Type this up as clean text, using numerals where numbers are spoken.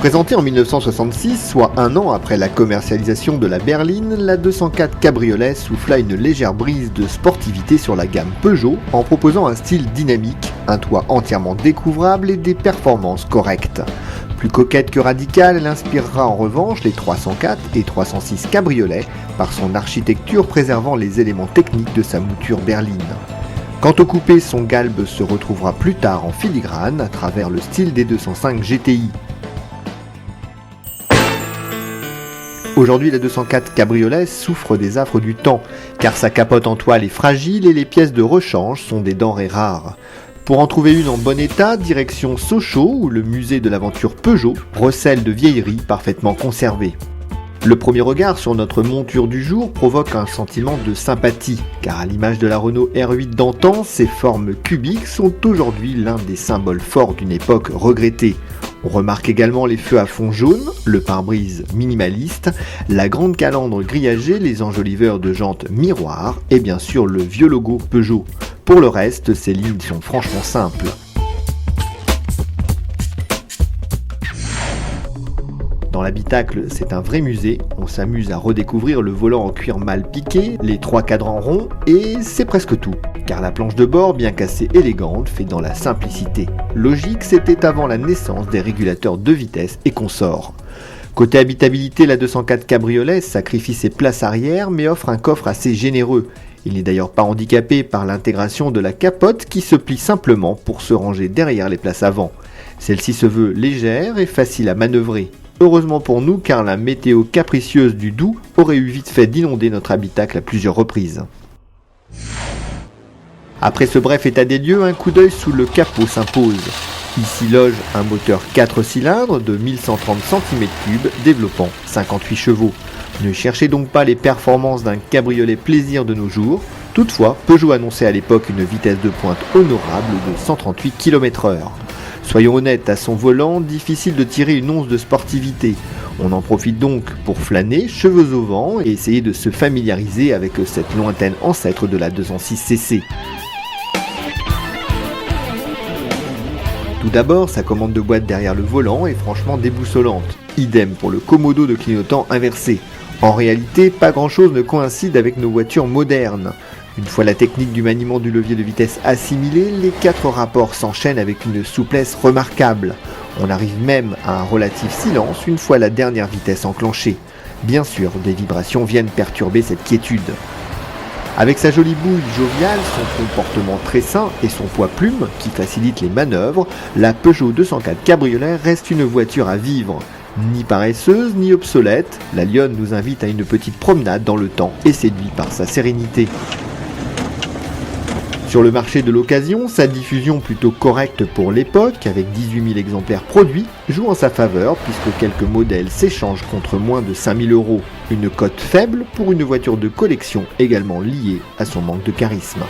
Présentée en 1966, soit un an après la commercialisation de la berline, la 204 Cabriolet souffla une légère brise de sportivité sur la gamme Peugeot en proposant un style dynamique, un toit entièrement découvrable et des performances correctes. Plus coquette que radicale, elle inspirera en revanche les 304 et 306 Cabriolet par son architecture préservant les éléments techniques de sa mouture berline. Quant au coupé, son galbe se retrouvera plus tard en filigrane à travers le style des 205 GTI. Aujourd'hui, la 204 Cabriolet souffre des affres du temps, car sa capote en toile est fragile et les pièces de rechange sont des denrées rares. Pour en trouver une en bon état, direction Sochaux, où le musée de l'aventure Peugeot recèle de vieilleries parfaitement conservées. Le premier regard sur notre monture du jour provoque un sentiment de sympathie, car à l'image de la Renault R8 d'antan, ses formes cubiques sont aujourd'hui l'un des symboles forts d'une époque regrettée. On remarque également les feux à fond jaune, le pare-brise minimaliste, la grande calandre grillagée, les enjoliveurs de jantes miroirs et bien sûr le vieux logo Peugeot. Pour le reste, ces lignes sont franchement simples. Dans l'habitacle, c'est un vrai musée, on s'amuse à redécouvrir le volant en cuir mal piqué, les 3 cadrans ronds et c'est presque tout. Car la planche de bord, bien qu'assez élégante, fait dans la simplicité. Logique, c'était avant la naissance des régulateurs de vitesse et consorts. Côté habitabilité, la 204 Cabriolet sacrifie ses places arrière mais offre un coffre assez généreux. Il n'est d'ailleurs pas handicapé par l'intégration de la capote qui se plie simplement pour se ranger derrière les places avant. Celle-ci se veut légère et facile à manœuvrer. Heureusement pour nous, car la météo capricieuse du Doubs aurait eu vite fait d'inonder notre habitacle à plusieurs reprises. Après ce bref état des lieux, un coup d'œil sous le capot s'impose. Ici loge un moteur 4 cylindres de 1130 cm3 développant 58 chevaux. Ne cherchez donc pas les performances d'un cabriolet plaisir de nos jours. Toutefois, Peugeot annonçait à l'époque une vitesse de pointe honorable de 138 km/h. Soyons honnêtes, à son volant, difficile de tirer une once de sportivité. On en profite donc pour flâner, cheveux au vent, et essayer de se familiariser avec cette lointaine ancêtre de la 206cc. Tout d'abord, sa commande de boîte derrière le volant est franchement déboussolante. Idem pour le commodo de clignotant inversé. En réalité, pas grand chose ne coïncide avec nos voitures modernes. Une fois la technique du maniement du levier de vitesse assimilée, les 4 rapports s'enchaînent avec une souplesse remarquable. On arrive même à un relatif silence une fois la dernière vitesse enclenchée. Bien sûr, des vibrations viennent perturber cette quiétude. Avec sa jolie bouille joviale, son comportement très sain et son poids plume qui facilite les manœuvres, la Peugeot 204 Cabriolet reste une voiture à vivre. Ni paresseuse, ni obsolète, la lionne nous invite à une petite promenade dans le temps et séduit par sa sérénité. Sur le marché de l'occasion, sa diffusion plutôt correcte pour l'époque, avec 18 000 exemplaires produits, joue en sa faveur puisque quelques modèles s'échangent contre moins de 5 000 €. Une cote faible pour une voiture de collection également liée à son manque de charisme.